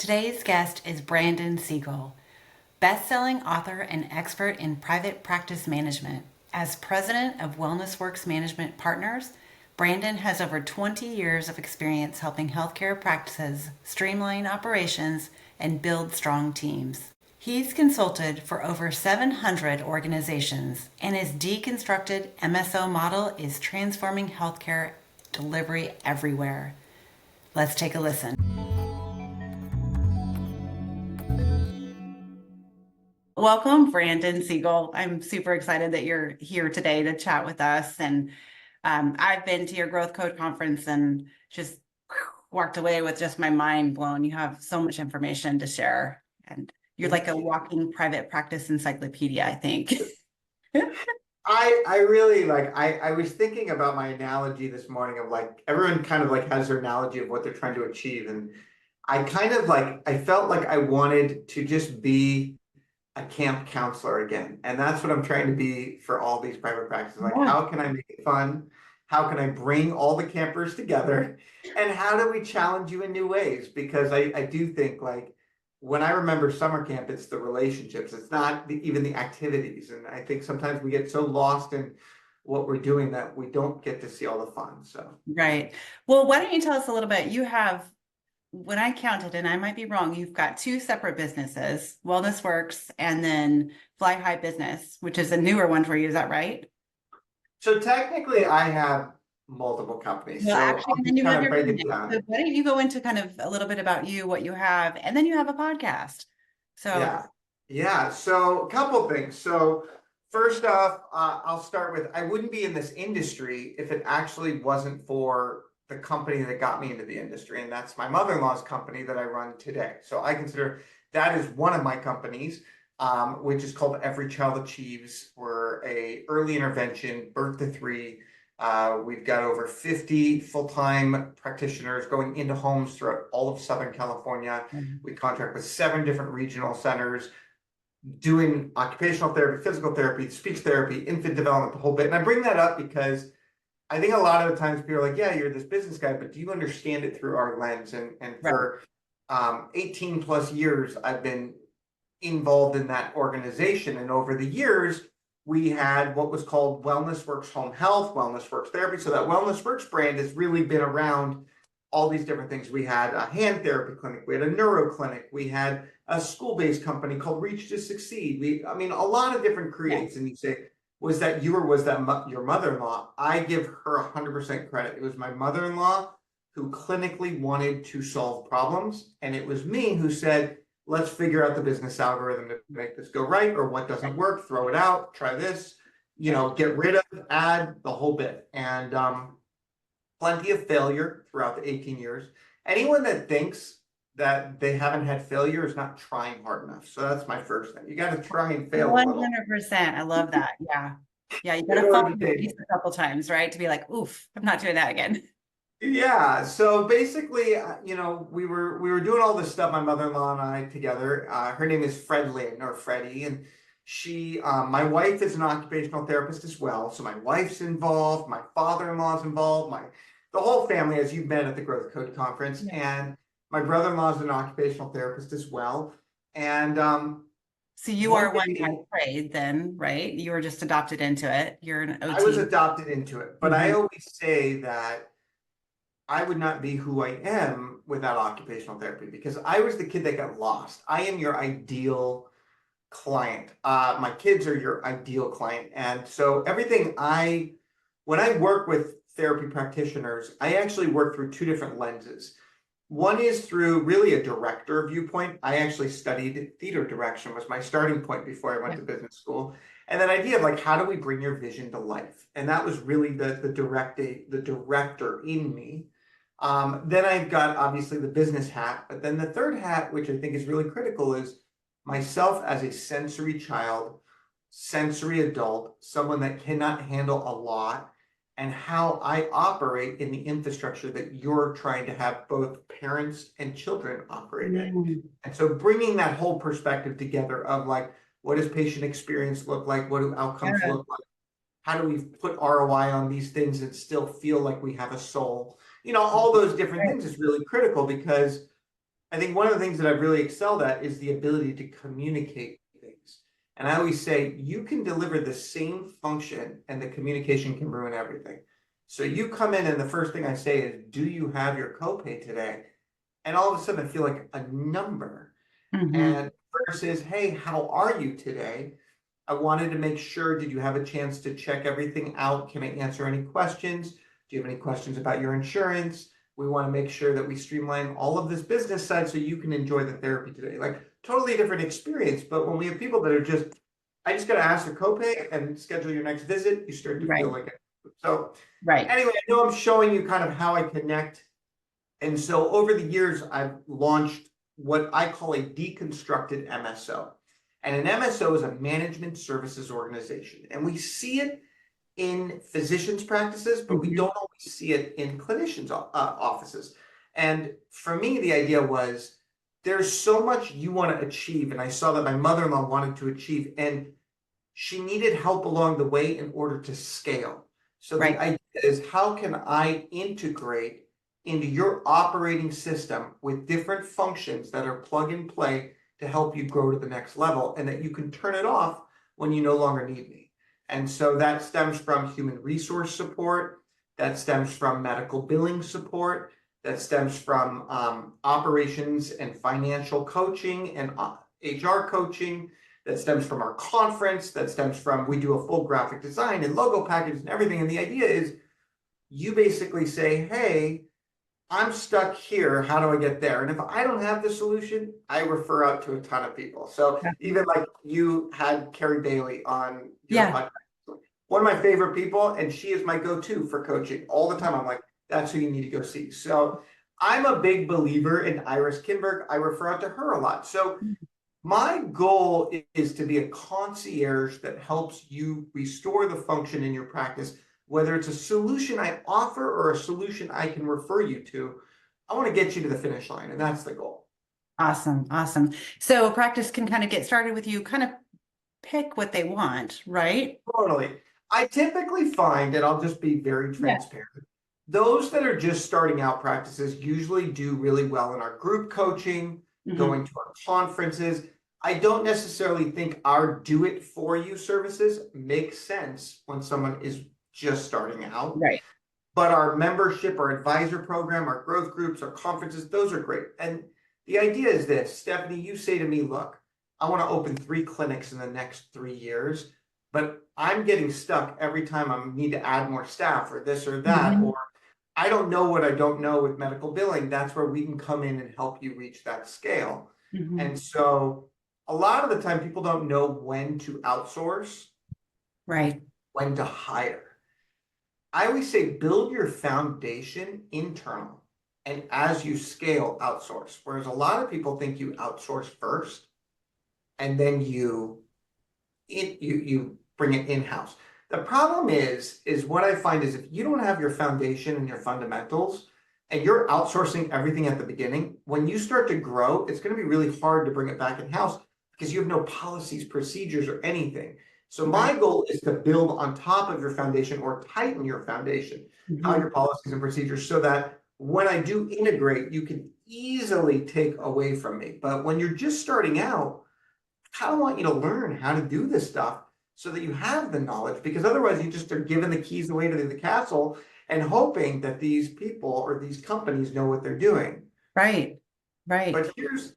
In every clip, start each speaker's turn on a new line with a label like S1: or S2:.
S1: Today's guest is Brandon Siegel, best-selling author and expert in private practice management. As president of Wellness Works Management Partners, Brandon has over 20 years of experience helping healthcare practices streamline operations and build strong teams. He's consulted for over 700 organizations, and his deconstructed MSO model is transforming healthcare delivery everywhere. Let's take a listen. Welcome, Brandon Siegel. I'm super excited that you're here today to chat with us. And I've been to your Growth Code conference and just walked away with just my mind blown. You have so much information to share, and you're like a walking private practice encyclopedia, I think.
S2: I really I was thinking about my analogy this morning of everyone kind of has their analogy of what they're trying to achieve. And I kind of I felt like I wanted to just be a camp counselor again. And that's what I'm trying to be for all these private practices. How can I make it fun? How can I bring all the campers together? And how do we challenge you in new ways? Because I do think when I remember summer camp, it's the relationships. It's not even the activities. And I think sometimes we get so lost in what we're doing that we don't get to see all the fun. So
S1: Right. Well, why don't you tell us a little bit? You have, when I counted, and I might be wrong, you've got two separate businesses, Wellness Works and then Fly High Business, which is a newer one for you. Is that right?
S2: So technically I have multiple companies.
S1: Well,
S2: So
S1: actually,
S2: I'll
S1: and then
S2: just
S1: you have
S2: kind of
S1: your
S2: break it
S1: business.
S2: down.
S1: So why don't you go into kind of a little bit about you, what you have, and then you have a podcast. So
S2: Yeah. So a couple things. So first off, I'll start with, I wouldn't be in this industry if it actually wasn't for the company that got me into the industry. And that's my mother-in-law's company that I run today. So I consider that is one of my companies, which is called Every Child Achieves. We're a early intervention, birth to three. We've got over 50 full-time practitioners going into homes throughout all of Southern California. We contract with 7 different regional centers, doing occupational therapy, physical therapy, speech therapy, infant development, the whole bit. And I bring that up because I think a lot of the times people are like, yeah, you're this business guy, but do you understand it through our lens? And for 18 plus years, I've been involved in that organization. And over the years, we had what was called Wellness Works Home Health, Wellness Works Therapy. So that Wellness Works brand has really been around all these different things. We had a hand therapy clinic, we had a neuro clinic, we had a school-based company called Reach to Succeed. I mean, a lot of different creates. And you say, was that you or was that your mother-in-law? I give her 100% credit. It was my mother-in-law who clinically wanted to solve problems. And it was me who said, let's figure out the business algorithm to make this go right, or what doesn't work, throw it out, try this, get rid of, add, the whole bit. And plenty of failure throughout the 18 years. Anyone that thinks that they haven't had failure is not trying hard enough. So that's my first thing. You got to try and fail
S1: 100%. I love that. Yeah. Yeah. You got to fall on your face a couple times, right? To be like, oof, I'm not doing that again.
S2: Yeah. So basically, we were doing all this stuff, my mother-in-law and I together. Her name is Fred Lynn, or Freddie. And she, my wife is an occupational therapist as well. So my wife's involved, my father-in-law's involved, the whole family, as you've met at the Growth Code conference. And my brother-in-law is an occupational therapist as well. And
S1: so you are one by trade then, right? You were just adopted into it. You're an OT.
S2: I was adopted into it. But I always say that I would not be who I am without occupational therapy, because I was the kid that got lost. I am your ideal client. My kids are your ideal client. And so when I work with therapy practitioners, I actually work through 2 different lenses. One is through really a director viewpoint. I actually studied theater direction, was my starting point before I went to business school. And that idea of how do we bring your vision to life? And that was really the director in me. Then I've got obviously the business hat, but then the third hat, which I think is really critical, is myself as a sensory child, sensory adult, someone that cannot handle a lot, and how I operate in the infrastructure that you're trying to have both parents and children operate in. And so bringing that whole perspective together of what does patient experience look like? What do outcomes look like? How do we put ROI on these things and still feel like we have a soul? All those different things is really critical, because I think one of the things that I've really excelled at is the ability to communicate things. And I always say you can deliver the same function and the communication can ruin everything. So you come in and the first thing I say is, do you have your copay today? And all of a sudden I feel like a number.
S1: Mm-hmm.
S2: And versus, hey, how are you today? I wanted to make sure, did you have a chance to check everything out? Can I answer any questions? Do you have any questions about your insurance? We want to make sure that we streamline all of this business side so you can enjoy the therapy today. Like totally different experience. But when we have people that are just, I just got to ask the copay and schedule your next visit, you start to
S1: Right.
S2: feel like it. So
S1: Right.
S2: anyway, I know I'm showing you kind of how I connect. And so over the years, I've launched what I call a deconstructed MSO. And an MSO is a management services organization. And we see it in physicians' practices, but we
S1: Mm-hmm.
S2: don't always see it in clinicians' offices. And for me, the idea was there's so much you want to achieve. And I saw that my mother-in-law wanted to achieve, and she needed help along the way in order to scale. So the
S1: Right.
S2: idea is, how can I integrate into your operating system with different functions that are plug and play to help you grow to the next level, and that you can turn it off when you no longer need me. And so that stems from human resource support, that stems from medical billing support, that stems from operations and financial coaching and HR coaching, that stems from our conference, that stems from, we do a full graphic design and logo package and everything. And the idea is you basically say, hey, I'm stuck here. How do I get there? And if I don't have the solution, I refer out to a ton of people. So
S1: Yeah.
S2: even like you had Carrie Bailey on your
S1: Yeah.
S2: podcast, one of my favorite people, and she is my go-to for coaching all the time. I'm like, that's who you need to go see. So I'm a big believer in Iris Kinberg. I refer out to her a lot. So my goal is to be a concierge that helps you restore the function in your practice, whether it's a solution I offer or a solution I can refer you to. I want to get you to the finish line, and that's the goal.
S1: Awesome. Awesome. So a practice can kind of get started with you, kind of pick what they want, right?
S2: Totally. I typically find, and I'll just be very
S1: Yeah.
S2: transparent, those that are just starting out practices usually do really well in our group coaching,
S1: Mm-hmm.
S2: going to our conferences. I don't necessarily think our do it for you services make sense when someone is just starting out.
S1: Right.
S2: But our membership, our advisor program, our growth groups, our conferences, those are great. And the idea is this, Stephanie, you say to me, look, I want to open 3 clinics in the next 3 years, but I'm getting stuck every time I need to add more staff or this or that,
S1: Mm-hmm.
S2: or I don't know what I don't know with medical billing. That's where we can come in and help you reach that scale.
S1: Mm-hmm.
S2: And so a lot of the time people don't know when to outsource,
S1: Right.
S2: when to hire. I always say build your foundation internal, and as you scale, outsource. Whereas a lot of people think you outsource first and then you bring it in-house. The problem is what I find is if you don't have your foundation and your fundamentals and you're outsourcing everything at the beginning, when you start to grow, it's going to be really hard to bring it back in-house because you have no policies, procedures, or anything. So my
S1: Right.
S2: goal is to build on top of your foundation or tighten your foundation, how
S1: Mm-hmm.
S2: your policies and procedures, so that when I do integrate, you can easily take away from me. But when you're just starting out, I kind of want you to learn how to do this stuff so that you have the knowledge, because otherwise you just are giving the keys away to the castle and hoping that these people or these companies know what they're doing.
S1: Right. Right.
S2: But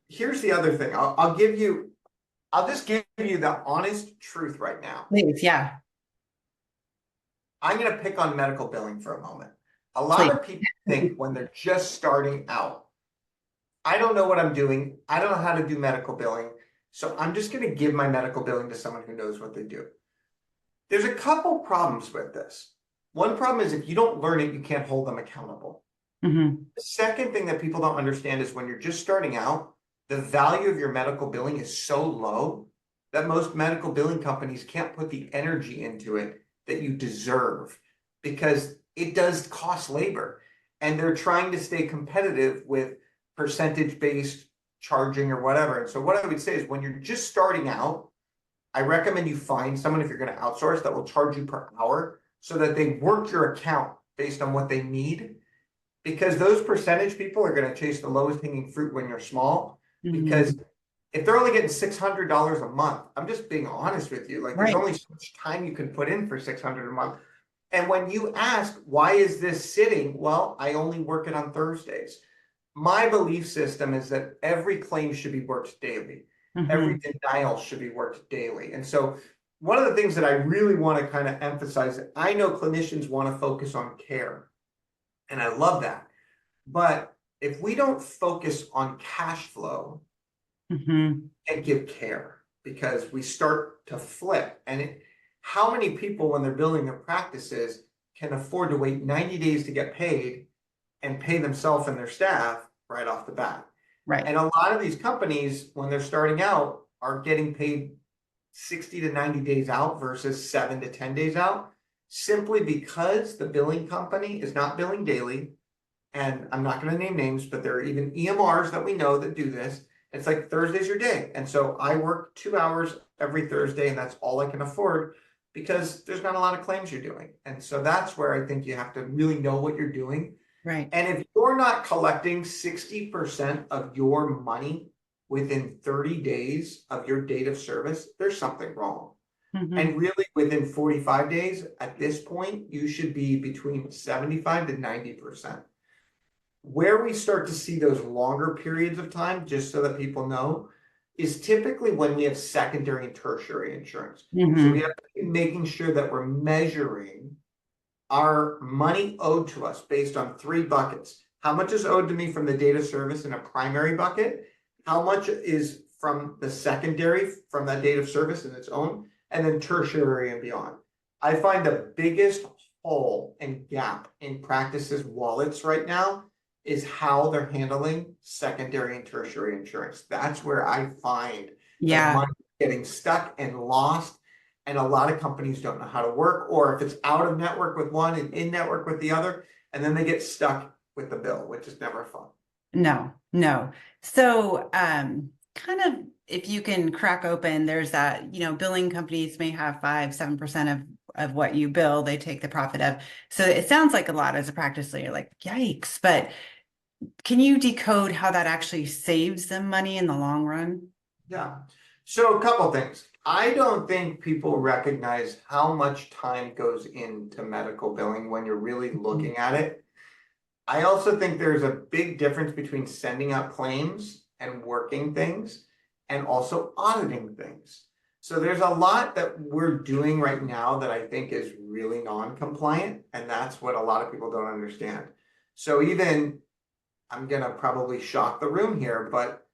S2: here's the other thing. I'll just give you the honest truth right now.
S1: Please. Yeah.
S2: I'm going to pick on medical billing for a moment. A lot
S1: Please.
S2: of people think when they're just starting out, I don't know what I'm doing. I don't know how to do medical billing. So I'm just going to give my medical billing to someone who knows what they do. There's a couple problems with this. One problem is if you don't learn it, you can't hold them accountable.
S1: Mm-hmm.
S2: The second thing that people don't understand is when you're just starting out, the value of your medical billing is so low that most medical billing companies can't put the energy into it that you deserve, because it does cost labor and they're trying to stay competitive with percentage-based charging or whatever. And so what I would say is when you're just starting out, I recommend you find someone, if you're going to outsource, that will charge you per hour so that they work your account based on what they need. because those percentage people are going to chase the lowest hanging fruit when you're small.
S1: Mhm.
S2: Because if they're only getting $600 a month, I'm just being honest with you. Like, there's
S1: Right.
S2: only so much time you can put in for 600 a month. And when you ask, why is this sitting? Well, I only work it on Thursdays. My belief system is that every claim should be worked daily. Every
S1: Mhm.
S2: denial should be worked daily. And so one of the things that I really want to kind of emphasize, I know clinicians want to focus on care, and I love that. But if we don't focus on cash flow
S1: Mhm.
S2: and give care, because we start to flip, how many people when they're building their practices can afford to wait 90 days to get paid and pay themselves and their staff right off the bat?
S1: Right.
S2: And a lot of these companies, when they're starting out, are getting paid 60 to 90 days out versus 7 to 10 days out, simply because the billing company is not billing daily. And I'm not going to name names, but there are even EMRs that we know that do this. It's like Thursday's your day. And so I work 2 hours every Thursday, and that's all I can afford because there's not a lot of claims you're doing. And so that's where I think you have to really know what you're doing.
S1: Right.
S2: And if you're not collecting 60% of your money within 30 days of your date of service, there's something wrong.
S1: Mhm.
S2: And really, within 45 days, at this point, you should be between 75 to 90%. Where we start to see those longer periods of time, just so that people know, is typically when we have secondary and tertiary insurance. So we
S1: Mhm.
S2: have to be making sure that we're measuring our money owed to us based on 3 buckets. How much is owed to me from the date of service in a primary bucket? How much is from the secondary from that date of service in its own, and then tertiary and beyond. I find the biggest hole and gap in practices' wallets right now is how they're handling secondary and tertiary insurance. That's where I find the
S1: Yeah.
S2: money getting stuck and lost. And a lot of companies don't know how to work, or if it's out of network with one and in network with the other, and then they get stuck with the bill, which is never fun.
S1: No, no. So, kind of, if you can crack open, there's that, billing companies may have 5, 7% of what you bill, they take the profit of. So it sounds like a lot as a practice leader, like, yikes. But can you decode how that actually saves them money in the long run?
S2: Yeah. So a couple things. I don't think people recognize how much time goes into medical billing when you're really
S1: Mhm.
S2: looking at it. I also think there's a big difference between sending out claims and working things and also auditing things. So there's a lot that we're doing right now that I think is really non-compliant, and that's what a lot of people don't understand. So even, I'm gonna probably shock the room here, but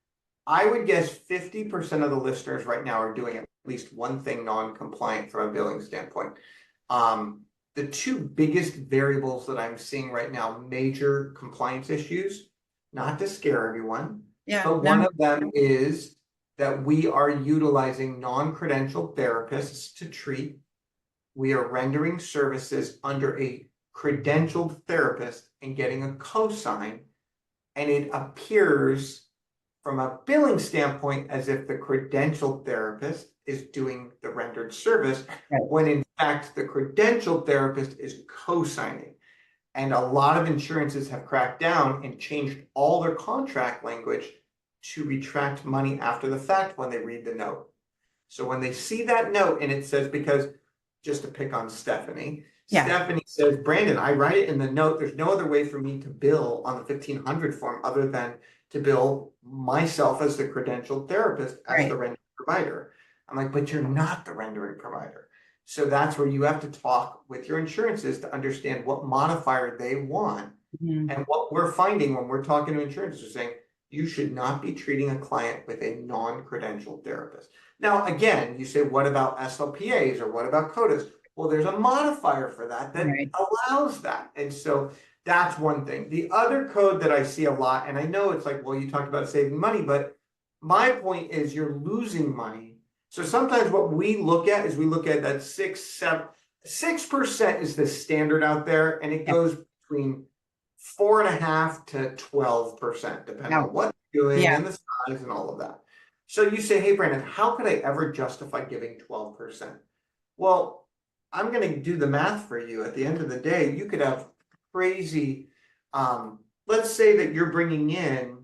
S2: I would guess 50% of the listeners right now are doing at least one thing non-compliant from a billing standpoint. The 2 biggest variables that I'm seeing right now, major compliance issues, not to scare everyone,
S1: Yeah,
S2: but one
S1: no.
S2: of them is that we are utilizing non-credentialed therapists to treat. We are rendering services under a credentialed therapist and getting a cosign, and it appears from a billing standpoint as if the credentialed therapist is doing the rendered service,
S1: Right.
S2: when in fact the credentialed therapist is co-signing. And a lot of insurances have cracked down and changed all their contract language to retract money after the fact when they read the note. So when they see that note and it says, because just to pick on Stephanie,
S1: Yeah.
S2: Stephanie says, Brandon, I write it in the note. There's no other way for me to bill on the 1500 form other than to bill myself as the credentialed therapist as the
S1: Right.
S2: rendering provider. I'm like, but you're not the rendering provider. So that's where you have to talk with your insurances to understand what modifier they want.
S1: Mhm.
S2: And what we're finding when we're talking to insurances is saying, you should not be treating a client with a non-credentialed therapist. Now, again, you say, what about SLPAs or what about CODAs? Well, there's a modifier for that that
S1: Right.
S2: allows that. And so that's one thing. The other code that I see a lot, and I know it's like, well, you talked about saving money, but my point is you're losing money. So sometimes what we look at is we look at that 6% is the standard out there, and it
S1: Yeah.
S2: goes between 4.5 to 12%, depending on
S1: Ouch.
S2: what you're doing
S1: Yeah.
S2: and the size and all of that. So you say, hey, Brandon, how could I ever justify giving 12%? Well, I'm going to do the math for you. At the end of the day, you could have crazy let's say that you're bringing in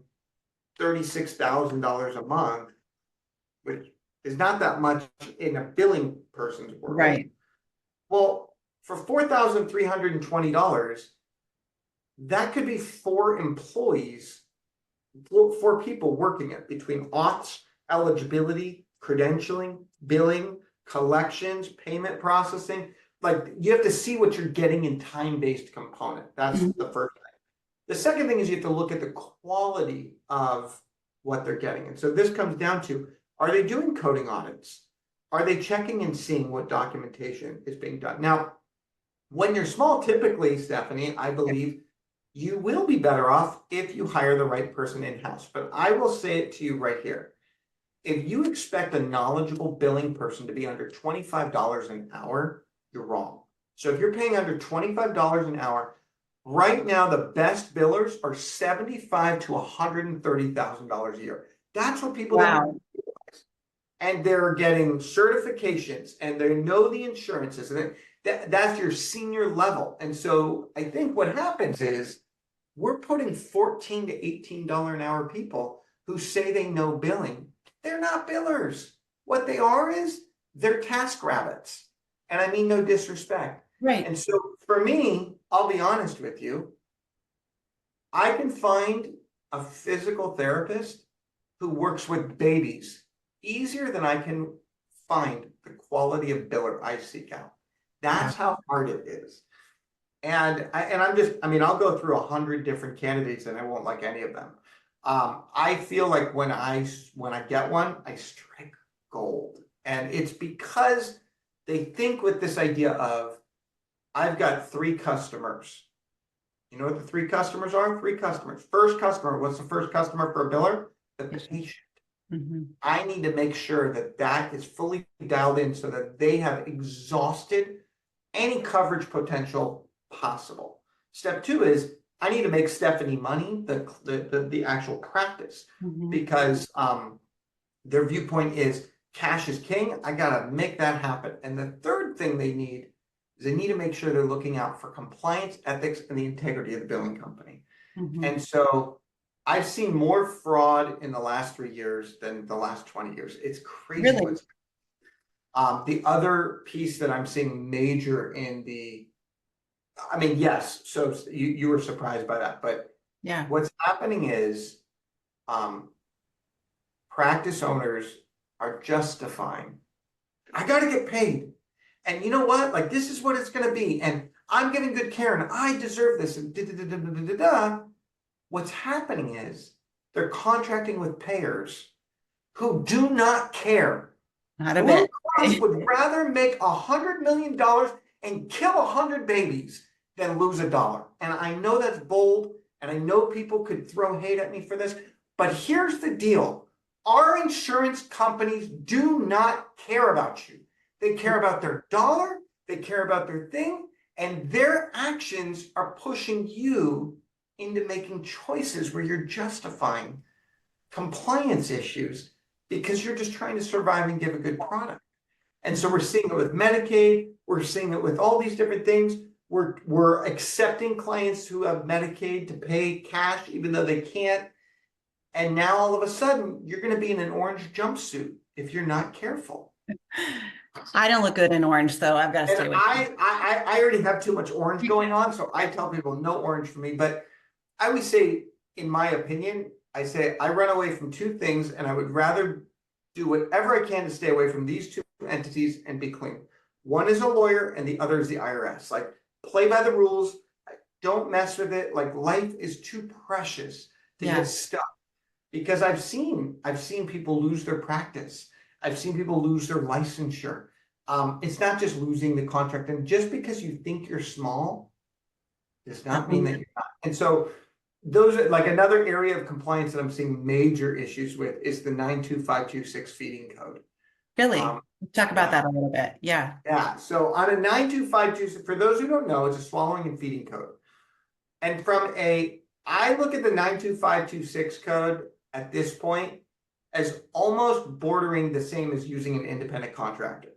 S2: $36,000 a month, which is not that much in a billing person's world.
S1: Right.
S2: Well, for $4,320, that could be 4 employees, 4 people working it between auths, eligibility, credentialing, billing, collections, payment processing. Like, you have to see what you're getting in time-based component. That's
S1: Mhm.
S2: the first thing. The second thing is you have to look at the quality of what they're getting. And so this comes down to, are they doing coding audits? Are they checking and seeing what documentation is being done? Now, when you're small, typically, Stephanie, I believe you will be better off if you hire the right person in-house. But I will say it to you right here. If you expect a knowledgeable billing person to be under $25 an hour, you're wrong. So if you're paying under $25 an hour, right now the best billers are $75,000 to $130,000 a year. That's what people don't
S1: Wow.
S2: realize. And they're getting certifications and they know the insurances, and that's your senior level. And so I think what happens is we're putting $14 to $18 an hour people who say they know billing. They're not billers. What they are is they're task rabbits. And I mean no disrespect.
S1: Right.
S2: And so for me, I'll be honest with you, I can find a physical therapist who works with babies easier than I can find the quality of biller I seek out. That's how hard it is. And I'll go through 100 different candidates and I won't like any of them. I feel like when I get one, I strike gold. And it's because they think with this idea of, I've got 3 customers. You know what the 3 customers are? 3 customers. First customer, what's the first customer for a biller? The patient.
S1: Mhm.
S2: I need to make sure that that is fully dialed in so that they have exhausted any coverage potential possible. Step 2 is I need to make Stephanie money, the actual practice,
S1: Mhm.
S2: because their viewpoint is cash is king. I gotta make that happen. And the third thing they need is they need to make sure they're looking out for compliance, ethics, and the integrity of the billing company.
S1: Mhm.
S2: And so I've seen more fraud in the last 3 years than the last 20 years. It's crazy
S1: Really?
S2: what's the other piece that I'm seeing major in yes, so you were surprised by that, but
S1: Yeah.
S2: what's happening is practice owners are justifying, I got to get paid. And you know what? Like, this is what it's going to be. And I'm getting good care and I deserve this. And what's happening is they're contracting with payers who do not care.
S1: Not a
S2: Blue
S1: bit.
S2: Cross would rather make $100 million and kill 100 babies than lose $1. And I know that's bold, and I know people could throw hate at me for this, but here's the deal. Our insurance companies do not care about you. They care about their dollar, they care about their thing, and their actions are pushing you into making choices where you're justifying compliance issues because you're just trying to survive and give a good product. And so we're seeing it with Medicaid, we're seeing it with all these different things. We're accepting clients who have Medicaid to pay cash even though they can't. And now all of a sudden, you're going to be in an orange jumpsuit if you're not careful.
S1: I don't look good in orange, so I've got to stay
S2: And
S1: away.
S2: I already have too much orange going on, so I tell people no orange for me. But I always say, in my opinion, I say I run away from 2 things, and I would rather do whatever I can to stay away from these 2 entities and be clean. One is a lawyer, and the other is the IRS. Like, play by the rules. Don't mess with it. Like, life is too precious to
S1: Yeah.
S2: get stuck. Because I've seen people lose their practice. I've seen people lose their licensure. It's not just losing the contract, and just because you think you're small does not mean that you're not. And so those are like another area of compliance that I'm seeing major issues with is the 92526 feeding code.
S1: Really? Talk about
S2: Yeah.
S1: that a little bit. Yeah.
S2: Yeah. So on a 92526, for those who don't know, it's a swallowing and feeding code. And I look at the 92526 code at this point as almost bordering the same as using an independent contractor.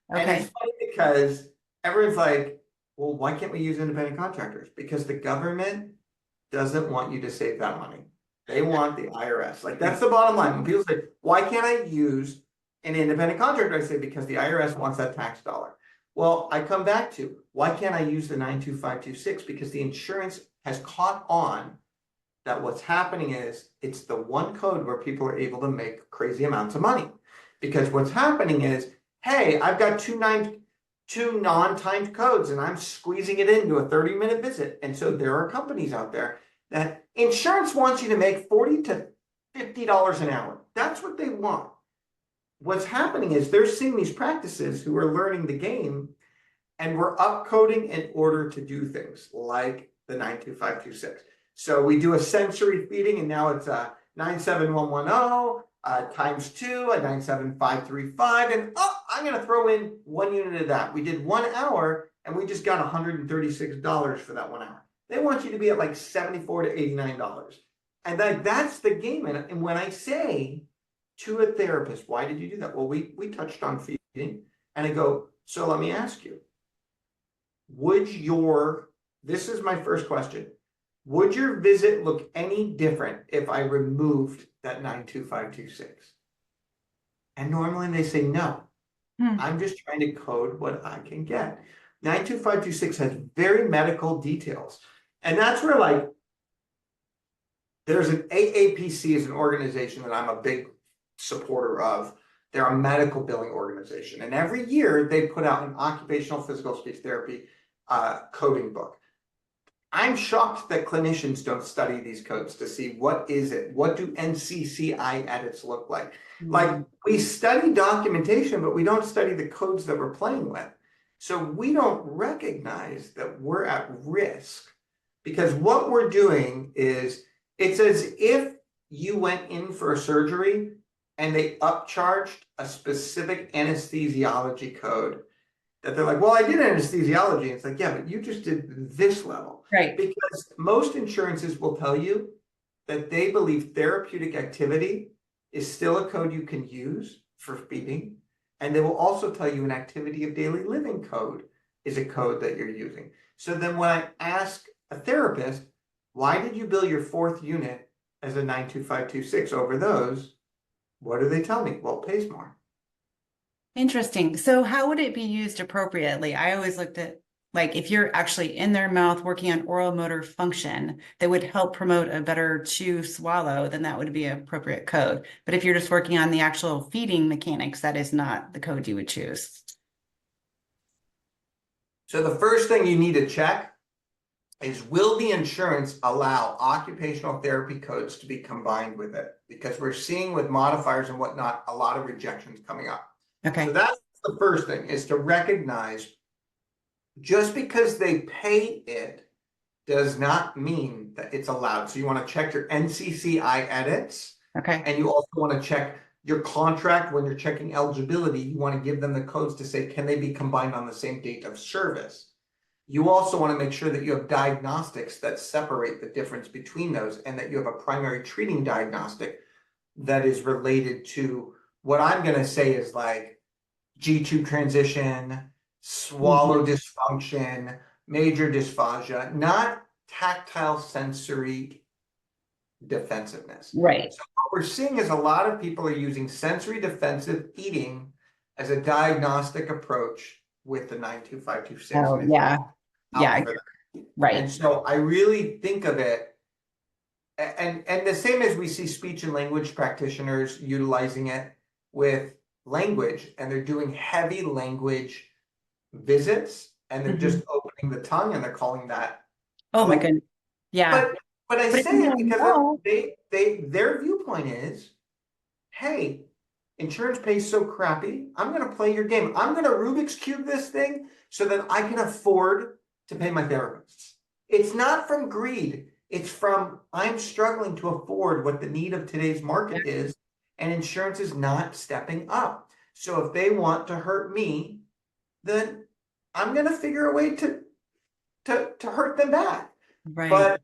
S2: And
S1: Okay.
S2: it's funny because everyone's like, well, why can't we use independent contractors? Because the government doesn't want you to save that money. They want the IRS. Like, that's the bottom line. When people say, why can't I use an independent contractor? I say, because the IRS wants that tax dollar. Well, I come back to, why can't I use the 92526? Because the insurance has caught on that what's happening is it's the one code where people are able to make crazy amounts of money. Because what's happening is, hey, I've got two non-timed codes and I'm squeezing it into a 30-minute visit. And so there are companies out there that insurance wants you to make $40 to $50 an hour. That's what they want. What's happening is they're seeing these practices who are learning the game, and we're upcoding in order to do things like the 92526. So we do a sensory feeding, and now it's a 97110 times 2, a 97535, and I'm going to throw in 1 unit of that. We did 1 hour, and we just got $136 for that 1 hour. They want you to be at like $74 to $89. And that's the game. And when I say to a therapist, why did you do that? Well, we touched on feeding, and I go, so let me ask you, this is my first question. Would your visit look any different if I removed that 92526? And normally they say no. I'm just trying to code what I can get. 92526 has very medical details. And that's where, like, there's an AAPC is an organization that I'm a big supporter of. They're a medical billing organization. And every year they put out an occupational physical speech therapy coding book. I'm shocked that clinicians don't study these codes to see what is it, what do NCCI edits look like. Like, we study documentation, but we don't study the codes that we're playing with. So we don't recognize that we're at risk, because what we're doing is, it's as if you went in for a surgery and they upcharged a specific anesthesiology code that they're like, well, I did anesthesiology. It's like, yeah, but you just did this level.
S1: Right.
S2: Because most insurances will tell you that they believe therapeutic activity is still a code you can use for feeding. And they will also tell you an activity of daily living code is a code that you're using. So then when I ask a therapist, why did you bill your 4th unit as a 92526 over those? What do they tell me? Well, it pays more.
S1: Interesting. So how would it be used appropriately? I always looked at, like, if you're actually in their mouth working on oral motor function that would help promote a better chew swallow, then that would be an appropriate code. But if you're just working on the actual feeding mechanics, that is not the code you would choose.
S2: So the first thing you need to check is, will the insurance allow occupational therapy codes to be combined with it? Because we're seeing with modifiers and whatnot, a lot of rejections coming up.
S1: Okay.
S2: So that's the first thing, is to recognize just because they pay it does not mean that it's allowed. So you want to check your NCCI edits.
S1: Okay.
S2: And you also want to check your contract when you're checking eligibility. You want to give them the codes to say, can they be combined on the same date of service? You also want to make sure that you have diagnostics that separate the difference between those, and that you have a primary treating diagnostic that is related to what I'm going to say is like G2 transition, swallow dysfunction, major dysphagia, not tactile sensory defensiveness.
S1: Right.
S2: So what we're seeing is a lot of people are using sensory defensive eating as a diagnostic approach with the 92526.
S1: Oh, yeah. Yeah. Right.
S2: And so I really think of it, and the same as we see speech and language practitioners utilizing it with language, and they're doing heavy language visits, and they're just opening the tongue, and they're calling that.
S1: Oh my goodness. Yeah.
S2: But I say it because their viewpoint is, hey, insurance pays so crappy, I'm going to play your game. I'm going to Rubik's Cube this thing so that I can afford to pay my therapists. It's not from greed. It's from, I'm struggling to afford what the need of today's market is, and insurance is not stepping up. So if they want to hurt me, then I'm going to figure a way to hurt them back.
S1: Right.
S2: But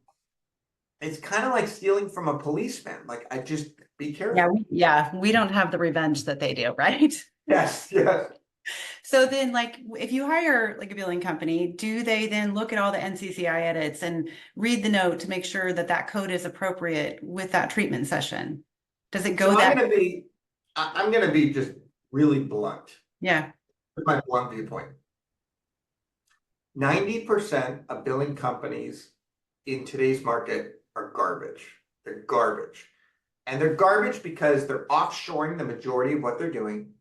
S2: it's kind of like stealing from a policeman. Like, I just, be careful.
S1: Yeah. We don't have the revenge that they do, right?
S2: Yes.
S1: So then, like, if you hire like a billing company, do they then look at all the NCCI edits and read the note to make sure that that code is appropriate with that treatment session? Does it
S2: So
S1: go that?
S2: I'm gonna be just really blunt
S1: Yeah.
S2: with my blunt viewpoint. 90% of billing companies in today's market are garbage. They're garbage. And they're garbage because they're offshoring the majority of what they're doing.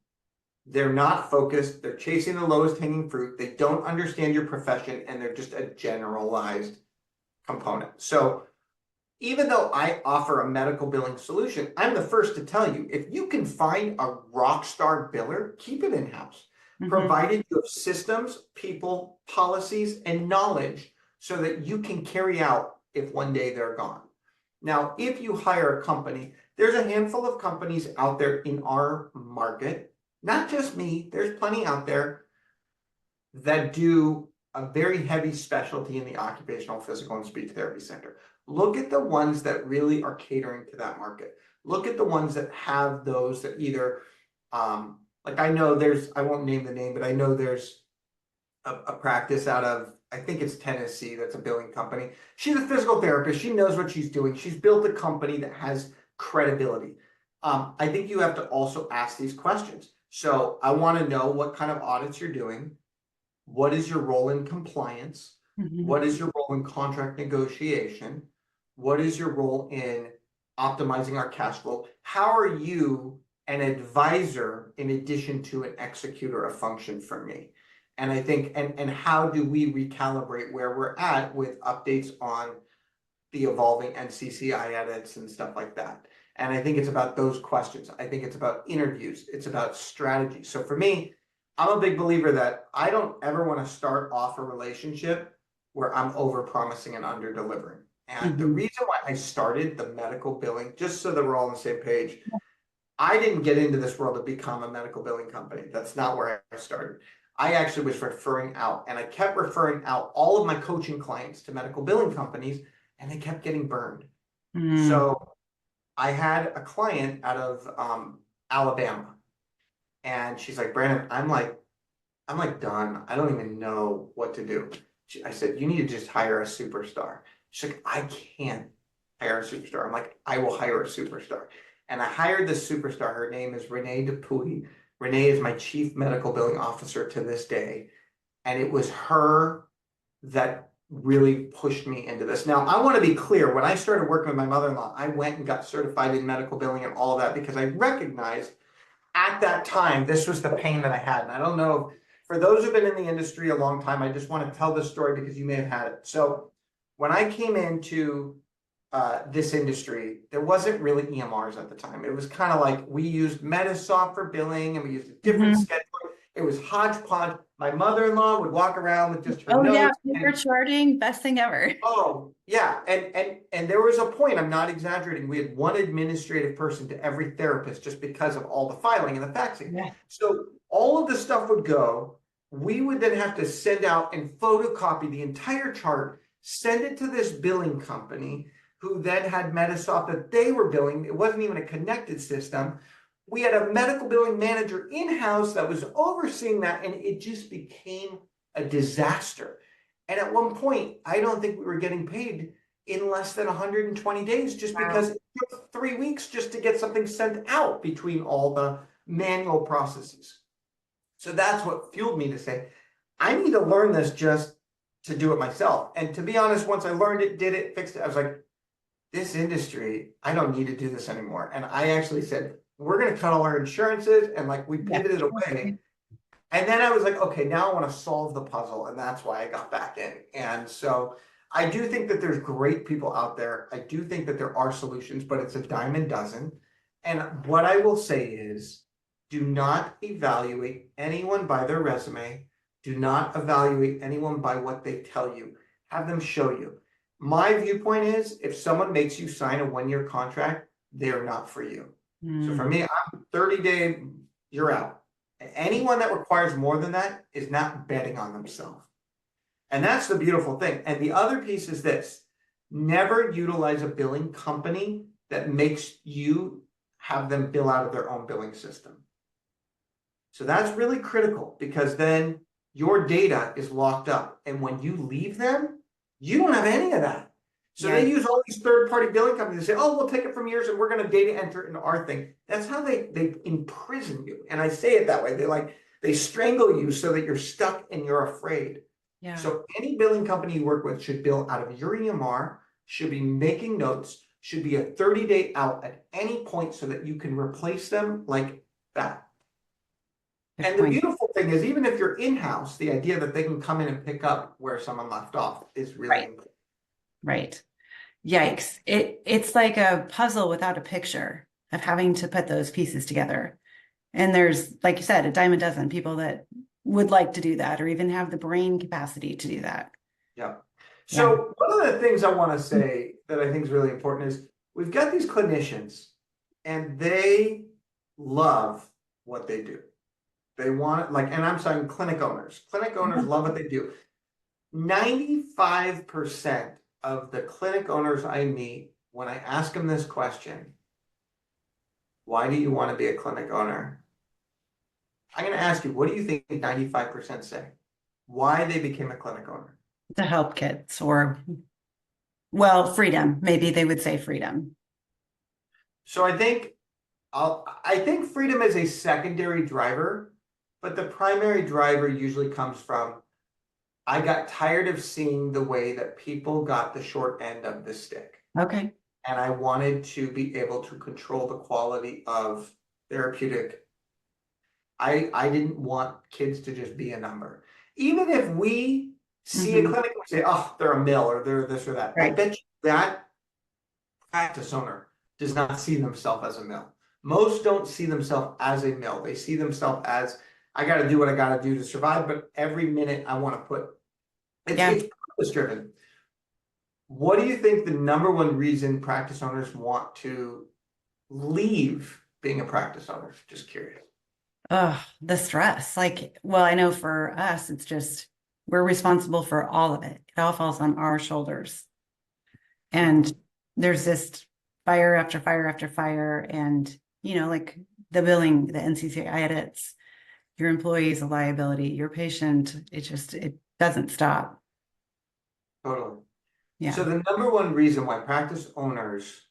S2: They're not focused. They're chasing the lowest hanging fruit. They don't understand your profession, and they're just a generalized component. So even though I offer a medical billing solution, I'm the first to tell you, if you can find a rock star biller, keep it in-house, provided you have systems, people, policies, and knowledge so that you can carry out if one day they're gone. Now, if you hire a company, there's a handful of companies out there in our market, not just me, there's plenty out there that do a very heavy specialty in the occupational, physical, and speech therapy sector. Look at the ones that really are catering to that market. Look at the ones that have those that either, like I know there's, I won't name the name, but I know there's a practice out of, I think it's Tennessee, that's a billing company. She's a physical therapist. She knows what she's doing. She's built a company that has credibility. I think you have to also ask these questions. So I want to know what kind of audits you're doing. What is your role in compliance? What is your role in contract negotiation? What is your role in optimizing our cash flow? How are you an advisor in addition to an executor of function for me? And I think, and how do we recalibrate where we're at with updates on the evolving NCCI edits and stuff like that? And I think it's about those questions. I think it's about interviews. It's about strategy. So for me, I'm a big believer that I don't ever want to start off a relationship where I'm over promising and under delivering. And the reason why I started the medical billing, just so that we're all on the same page, I didn't get into this world to become a medical billing company. That's not where I started. I actually was referring out, and I kept referring out all of my coaching clients to medical billing companies, and they kept getting burned. So I had a client out of Alabama, and she's like, Brandon, I'm like done. I don't even know what to do. I said, you need to just hire a superstar. She's like, I can't hire a superstar. I'm like, I will hire a superstar. And I hired this superstar. Her name is Renee Dupuy. Renee is my chief medical billing officer to this day. And it was her that really pushed me into this. Now, I want to be clear. When I started working with my mother-in-law, I went and got certified in medical billing and all of that because I recognized at that time, this was the pain that I had. And I don't know, for those who've been in the industry a long time, I just want to tell this story because you may have had it. So when I came into this industry, there wasn't really EMRs at the time. It was kind of like we used Metasoft for billing and we used a different schedule. It was hodgepodge. My mother-in-law would walk around with just her
S1: Oh yeah,
S2: notes.
S1: paper charting, best thing ever.
S2: Oh, yeah. And there was a point, I'm not exaggerating, we had one administrative person to every therapist just because of all the filing and the faxing.
S1: Yeah.
S2: So all of the stuff would go. We would then have to send out and photocopy the entire chart, send it to this billing company, who then had Metasoft that they were billing. It wasn't even a connected system. We had a medical billing manager in-house that was overseeing that, and it just became a disaster. And at one point, I don't think we were getting paid in less than 120 days just because it took 3 weeks just to get something sent out between all the manual processes. So that's what fueled me to say, I need to learn this just to do it myself. And to be honest, once I learned it, did it, fixed it, I was like, this industry, I don't need to do this anymore. And I actually said, we're going to cut all our insurances, and like we pivoted away. And then I was like, okay, now I want to solve the puzzle. And that's why I got back in. And so I do think that there's great people out there. I do think that there are solutions, but it's a dime a dozen. And what I will say is, do not evaluate anyone by their resume. Do not evaluate anyone by what they tell you. Have them show you. My viewpoint is, if someone makes you sign a 1-year contract, they're not for you. So for me, I'm 30-day, you're out. Anyone that requires more than that is not betting on themselves. And that's the beautiful thing. And the other piece is this: never utilize a billing company that makes you have them bill out of their own billing system. So that's really critical because then your data is locked up. And when you leave them, you don't have any of that. So
S1: Yeah.
S2: they use all these third-party billing companies to say, oh, we'll take it from yours and we're going to data enter it into our thing. That's how they imprison you. And I say it that way. They strangle you so that you're stuck and you're afraid.
S1: Yeah.
S2: So any billing company you work with should bill out of your EMR, should be making notes, should be a 30-day out at any point so that you can replace them like that.
S1: Good
S2: And the
S1: point.
S2: beautiful thing is, even if you're in-house, the idea that they can come in and pick up where someone left off is really
S1: Right.
S2: important.
S1: Right. Yikes. It's like a puzzle without a picture of having to put those pieces together. And there's, like you said, a dime a dozen people that would like to do that or even have the brain capacity to do that.
S2: Yeah.
S1: Yeah.
S2: So one of the things I want to say that I think is really important is we've got these clinicians and they love what they do. They want it, like, and I'm saying clinic owners. Clinic owners love what they do. 95% of the clinic owners I meet, when I ask them this question, why do you want to be a clinic owner? I'm going to ask you, what do you think 95% say? Why they became a clinic owner?
S1: To help kids or, well, freedom. Maybe they would say freedom.
S2: So I think freedom is a secondary driver, but the primary driver usually comes from I got tired of seeing the way that people got the short end of the stick.
S1: Okay.
S2: And I wanted to be able to control the quality of therapeutic. I didn't want kids to just be a number. Even if we see a clinic and we say, oh, they're a mill or they're this or that. I
S1: Right.
S2: bet you that practice owner does not see themselves as a mill. Most don't see themselves as a mill. They see themselves as, I got to do what I got to do to survive, but every minute I want to put, it's purpose driven. What do you think the number one reason practice owners want to leave being a practice owner? Just curious.
S1: Oh, the stress. Like, well, I know for us, it's just we're responsible for all of it. It all falls on our shoulders. And there's this fire after fire after fire. And, like the billing, the NCCI edits, your employees a liability, your patient, it doesn't stop.
S2: Totally.
S1: Yeah.
S2: So the number one reason why practice owners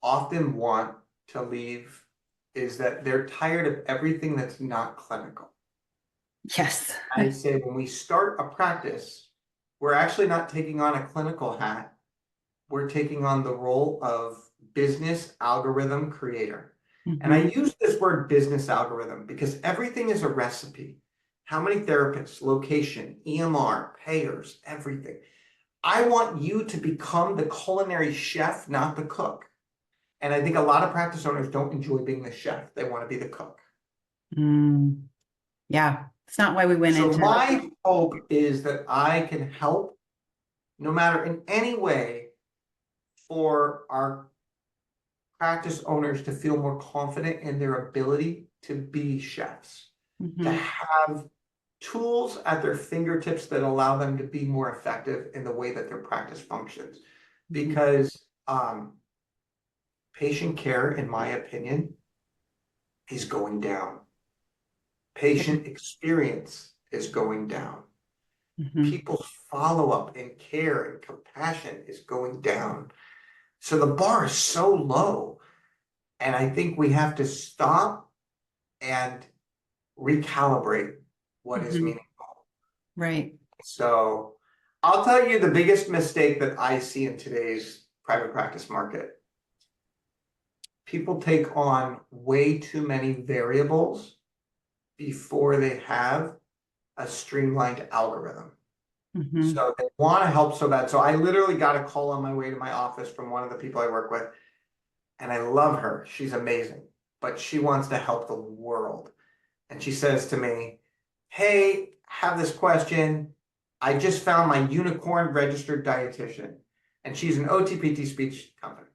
S2: often want to leave is that they're tired of everything that's not clinical.
S1: Yes.
S2: I say when we start a practice, we're actually not taking on a clinical hat. We're taking on the role of business algorithm creator. And I use this word business algorithm because everything is a recipe. How many therapists, location, EMR, payers, everything. I want you to become the culinary chef, not the cook. And I think a lot of practice owners don't enjoy being the chef. They want to be the cook.
S1: Yeah. It's not why we went
S2: So
S1: into
S2: my hope is that I can help, no matter in any way, for our practice owners to feel more confident in their ability to be chefs, to have tools at their fingertips that allow them to be more effective in the way that their practice functions. Because patient care, in my opinion, is going down. Patient experience is going down. People's follow-up and care and compassion is going down. So the bar is so low. And I think we have to stop and recalibrate what is meaningful.
S1: Right.
S2: So I'll tell you the biggest mistake that I see in today's private practice market. People take on way too many variables before they have a streamlined algorithm. So they want to help so bad. So I literally got a call on my way to my office from one of the people I work with. And I love her. She's amazing. But she wants to help the world. And she says to me, hey, have this question. I just found my unicorn registered dietitian. And she's an OTPT speech company.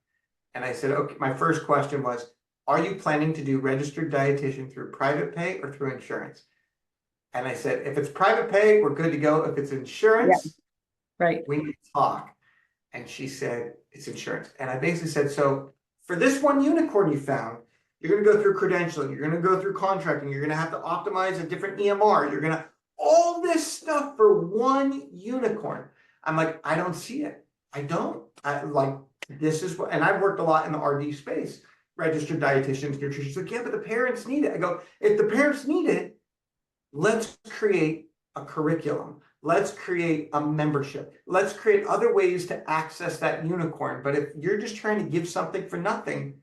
S2: And I said, okay, my first question was, are you planning to do registered dietitian through private pay or through insurance? And I said, if it's private pay, we're good to go. If it's insurance,
S1: right,
S2: we need to talk. And she said, it's insurance. And I basically said, so for this one unicorn you found, You're going to go through credentialing. You're going to go through contracting. You're going to have to optimize a different EMR. You're going to, all this stuff for one unicorn. I'm like, I don't see it. I don't. I like, this is what, and I've worked a lot in the RD space, registered dietitians, nutritionists. Like, yeah, but the parents need it. I go, if the parents need it, let's create a curriculum. Let's create a membership. Let's create other ways to access that unicorn. But if you're just trying to give something for nothing,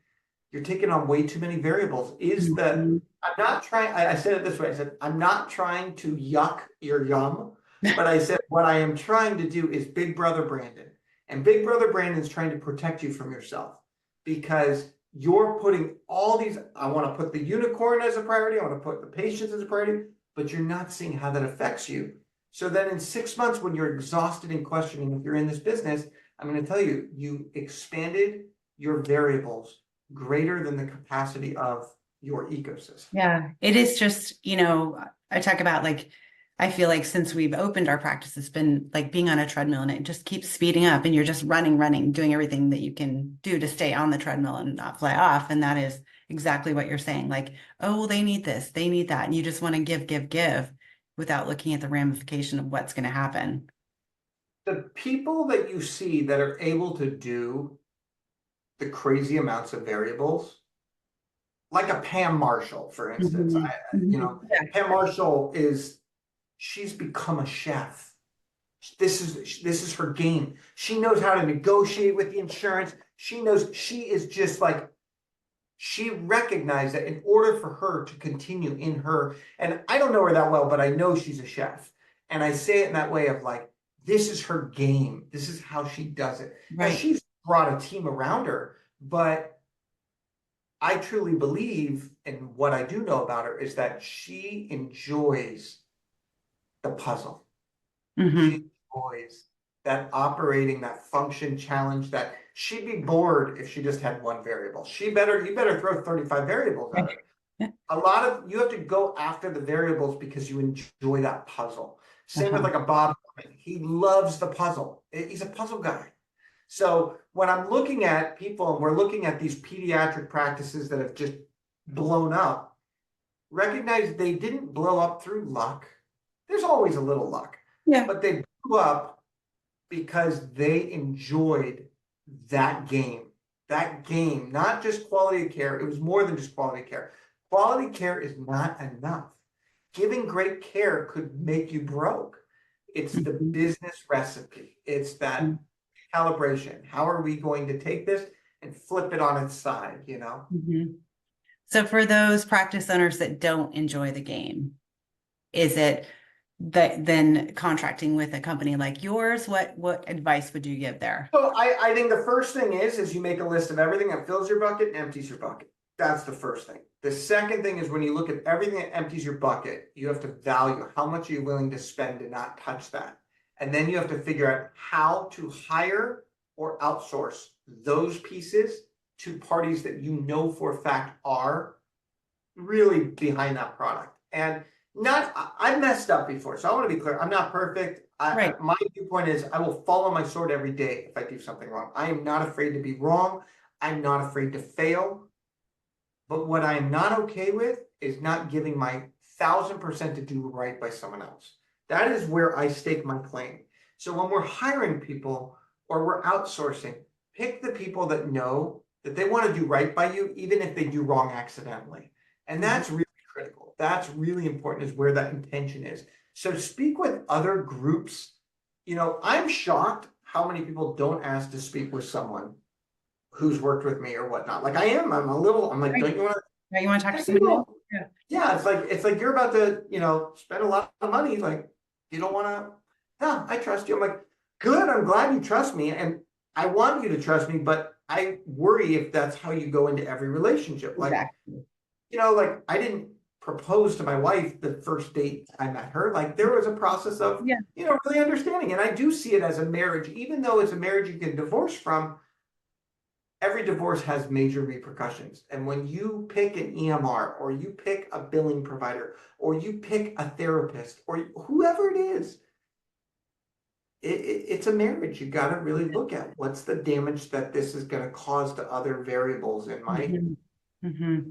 S2: you're taking on way too many variables. I'm not trying, I said it this way. I said, I'm not trying to yuck your yum, but I said, what I am trying to do is Big Brother Brandon. And Big Brother Brandon is trying to protect you from yourself because you're putting all these, I want to put the unicorn as a priority. I want to put the patients as a priority, but you're not seeing how that affects you. So then in 6 months, when you're exhausted and questioning if you're in this business, I'm going to tell you, you expanded your variables greater than the capacity of your ecosystem.
S1: Yeah, it is just, I talk about like, I feel like since we've opened our practice, it's been like being on a treadmill and it just keeps speeding up and you're just running, doing everything that you can do to stay on the treadmill and not fly off. And that is exactly what you're saying. Like, oh, well, they need this, they need that. And you just want to give without looking at the ramification of what's going to happen.
S2: The people that you see that are able to do the crazy amounts of variables, like a Pam Marshall, for instance.
S1: Yeah.
S2: Pam Marshall she's become a chef. This is her game. She knows how to negotiate with the insurance. She knows, she is just like, she recognized that in order for her to continue in her, and I don't know her that well, but I know she's a chef. And I say it in that way of like, this is her game. This is how she does it. Now,
S1: Right.
S2: she's brought a team around her, but I truly believe, and what I do know about her is that she enjoys the puzzle.
S1: Mm-hmm.
S2: She enjoys that operating, that function challenge, that she'd be bored if she just had one variable. You better throw 35 variables at her. You have to go after the variables because you enjoy that puzzle. Same with like a Bob. He loves the puzzle. He's a puzzle guy. So when I'm looking at people and we're looking at these pediatric practices that have just blown up, recognize they didn't blow up through luck. There's always a little luck.
S1: Yeah.
S2: But they blew up because they enjoyed that game. That game, not just quality of care. It was more than just quality of care. Quality care is not enough. Giving great care could make you broke. It's the business recipe. It's that calibration. How are we going to take this and flip it on its side,
S1: So for those practice owners that don't enjoy the game, is it that then contracting with a company like yours? What advice would you give there?
S2: So I think the first thing is you make a list of everything that fills your bucket and empties your bucket. That's the first thing. The second thing is when you look at everything that empties your bucket, you have to value how much are you willing to spend to not touch that. And then you have to figure out how to hire or outsource those pieces to parties that you know for a fact are really behind that product. And I've messed up before, so I want to be clear. I'm not perfect.
S1: Right.
S2: My viewpoint is I will fall on my sword every day if I do something wrong. I am not afraid to be wrong. I'm not afraid to fail. But what I am not okay with is not giving my 1,000% to do right by someone else. That is where I stake my claim. So when we're hiring people or we're outsourcing, pick the people that know that they want to do right by you, even if they do wrong accidentally. And that's really critical. That's really important, is where that intention is. So speak with other groups. I'm shocked how many people don't ask to speak with someone who's worked with me or whatnot. Like I'm like,
S1: Right.
S2: don't you want to?
S1: Right, you want to talk to someone? Yeah.
S2: Yeah, it's like you're about to, spend a lot of money. Like you don't want to. No, I trust you. I'm like, good. I'm glad you trust me, and I want you to trust me. But I worry if that's how you go into every relationship. Like,
S1: Exactly.
S2: like I didn't propose to my wife the first date I met her. Like there was a process of,
S1: Yeah.
S2: really understanding. And I do see it as a marriage, even though it's a marriage you can divorce from. Every divorce has major repercussions. And when you pick an EMR or you pick a billing provider or you pick a therapist or whoever it is, it's a marriage. You got to really look at what's the damage that this is going to cause to other variables in my
S1: Mm-hmm.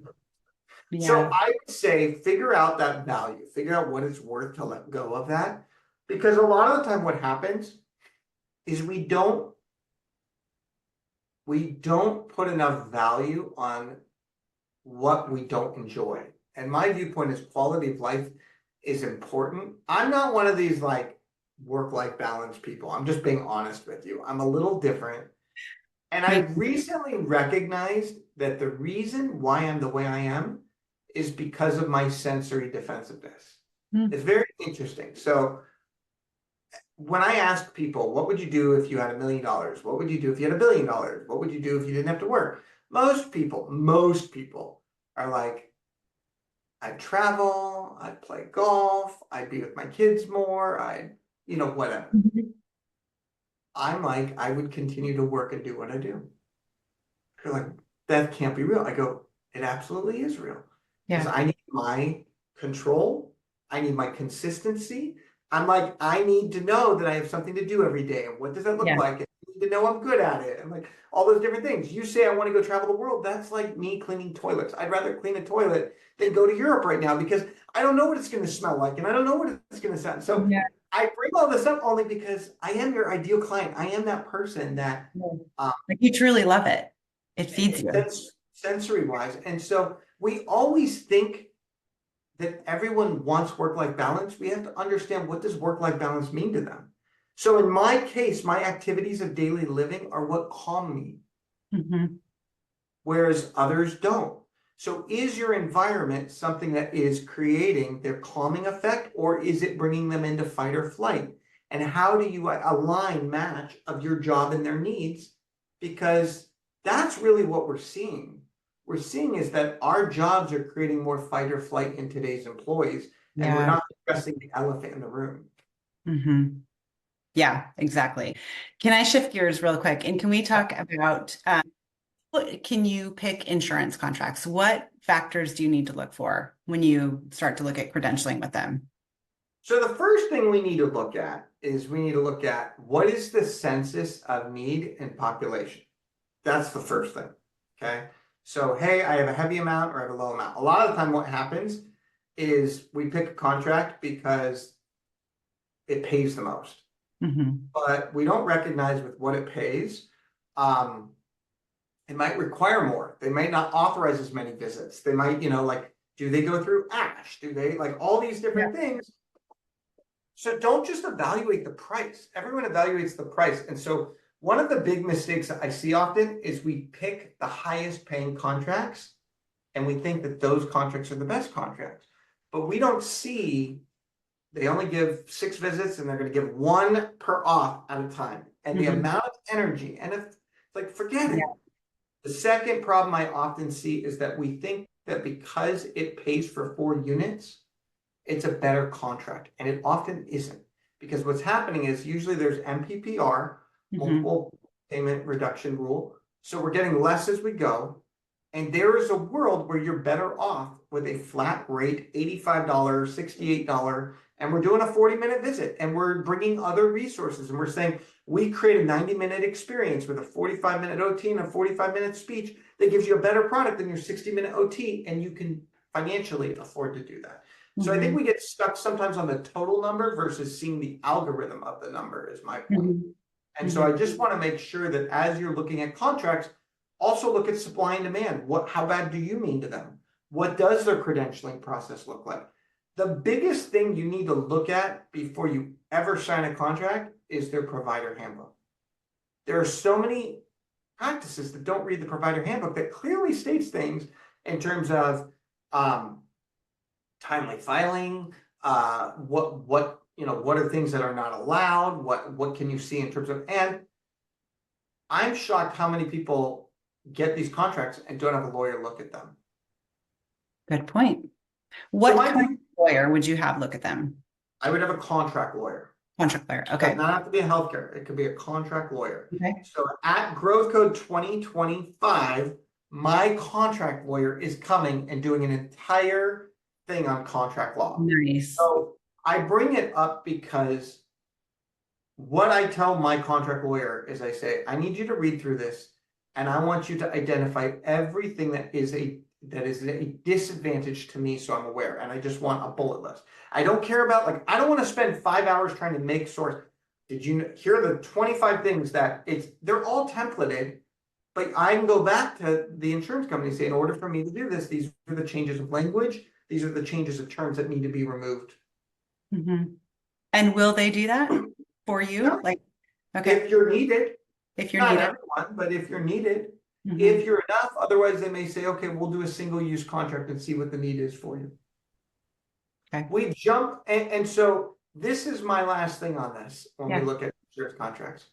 S2: So
S1: Yeah.
S2: I would say figure out that value, figure out what it's worth to let go of that. Because a lot of the time what happens is we don't put enough value on what we don't enjoy. And my viewpoint is quality of life is important. I'm not one of these like work-life balance people. I'm just being honest with you. I'm a little different. And I
S1: Me.
S2: recently recognized that the reason why I'm the way I am is because of my sensory defensiveness.
S1: Mm.
S2: It's very interesting. So when I ask people, what would you do if you had $1 million? What would you do if you had $1 billion? What would you do if you didn't have to work? Most people are like, I'd travel, I'd play golf, I'd be with my kids more, whatever.
S1: Mhm.
S2: I'm like, I would continue to work and do what I do. They're like, that can't be real. I go, it absolutely is real. Because
S1: Yeah.
S2: I need my control. I need my consistency. I'm like, I need to know that I have something to do every day. And what does that look
S1: Yeah.
S2: like? And I need to know I'm good at it. And like all those different things. You say I want to go travel the world. That's like me cleaning toilets. I'd rather clean a toilet than go to Europe right now because I don't know what it's going to smell like and I don't know what it's going to sound. So
S1: Yeah.
S2: I bring all this up only because I am your ideal client. I am that person that
S1: Yeah.
S2: um,
S1: Like you truly love it. It feeds you.
S2: sensory wise. And so we always think that everyone wants work-life balance. We have to understand, what does work-life balance mean to them? So in my case, my activities of daily living are what calm me,
S1: Hmm.
S2: whereas others don't. So is your environment something that is creating their calming effect, or is it bringing them into fight or flight? And how do you align match of your job and their needs? Because that's really what we're seeing. We're seeing is that our jobs are creating more fight or flight in today's employees, and we're
S1: Yeah.
S2: not addressing the elephant in the room.
S1: Hmm. Yeah, exactly. Can I shift gears real quick? And can we talk about, can you pick insurance contracts? What factors do you need to look for when you start to look at credentialing with them?
S2: So the first thing we need to look at is we need to look at what is the census of need and population. That's the first thing. Okay. So, hey, I have a heavy amount or I have a low amount. A lot of the time, what happens is we pick a contract because it pays the most,
S1: Hmm.
S2: but we don't recognize with what it pays. Um, it might require more. They might not authorize as many visits. They might, like, do they go through ASH? Do they like all these
S1: Yeah.
S2: different things? So don't just evaluate the price. Everyone evaluates the price. And so one of the big mistakes that I see often is we pick the highest paying contracts and we think that those contracts are the best contracts. But we don't see they only give 6 visits and they're going to give one per off at a time. And the
S1: Hmm.
S2: amount of energy, and if like forget
S1: Yeah.
S2: it. The second problem I often see is that we think that because it pays for 4 units, it's a better contract. And it often isn't. Because what's happening is usually there's MPPR,
S1: Hmm.
S2: multiple payment reduction rule. So we're getting less as we go. And there is a world where you're better off with a flat rate, $85, $68, and we're doing a 40-minute visit and we're bringing other resources and we're saying we create a 90-minute experience with a 45-minute OT and a 45-minute speech that gives you a better product than your 60-minute OT, and you can financially afford to do that. So I think
S1: Hmm.
S2: we get stuck sometimes on the total number versus seeing the algorithm of the number is my point.
S1: Hmm.
S2: And so
S1: Hmm.
S2: I just want to make sure that as you're looking at contracts, also look at supply and demand. How bad do you mean to them? What does their credentialing process look like? The biggest thing you need to look at before you ever sign a contract is their provider handbook. There are so many practices that don't read the provider handbook that clearly states things in terms of um, timely filing, what are things that are not allowed, what can you see in terms of, and I'm shocked how many people get these contracts and don't have a lawyer look at them.
S1: Good point.
S2: So
S1: What
S2: my
S1: kind
S2: view,
S1: of lawyer would you have look at them?
S2: I would have a contract lawyer.
S1: Contract lawyer.
S2: Does
S1: Okay.
S2: not have to be a healthcare. It could be a contract lawyer.
S1: Okay.
S2: So at Growth Code 2025, my contract lawyer is coming and doing an entire thing on contract law.
S1: Nice.
S2: So I bring it up because what I tell my contract lawyer is I say, I need you to read through this and I want you to identify everything that is that is a disadvantage to me, so I'm aware, and I just want a bullet list. I don't care about, like, I don't want to spend 5 hours trying to make source. Did you here are the 25 things that they're all templated, but I can go back to the insurance company and say, in order for me to do this, these are the changes of language, these are the changes of terms that need to be removed.
S1: And will they do that for you?
S2: Yeah.
S1: Like, okay,
S2: If you're needed, if you're not everyone, but if you're needed,
S1: Mhm.
S2: if you're enough, otherwise they may say, okay, we'll do a single use contract and see what the need is for you.
S1: Okay.
S2: We jump, and so this is my last thing on this when
S1: Yeah.
S2: we look at insurance contracts.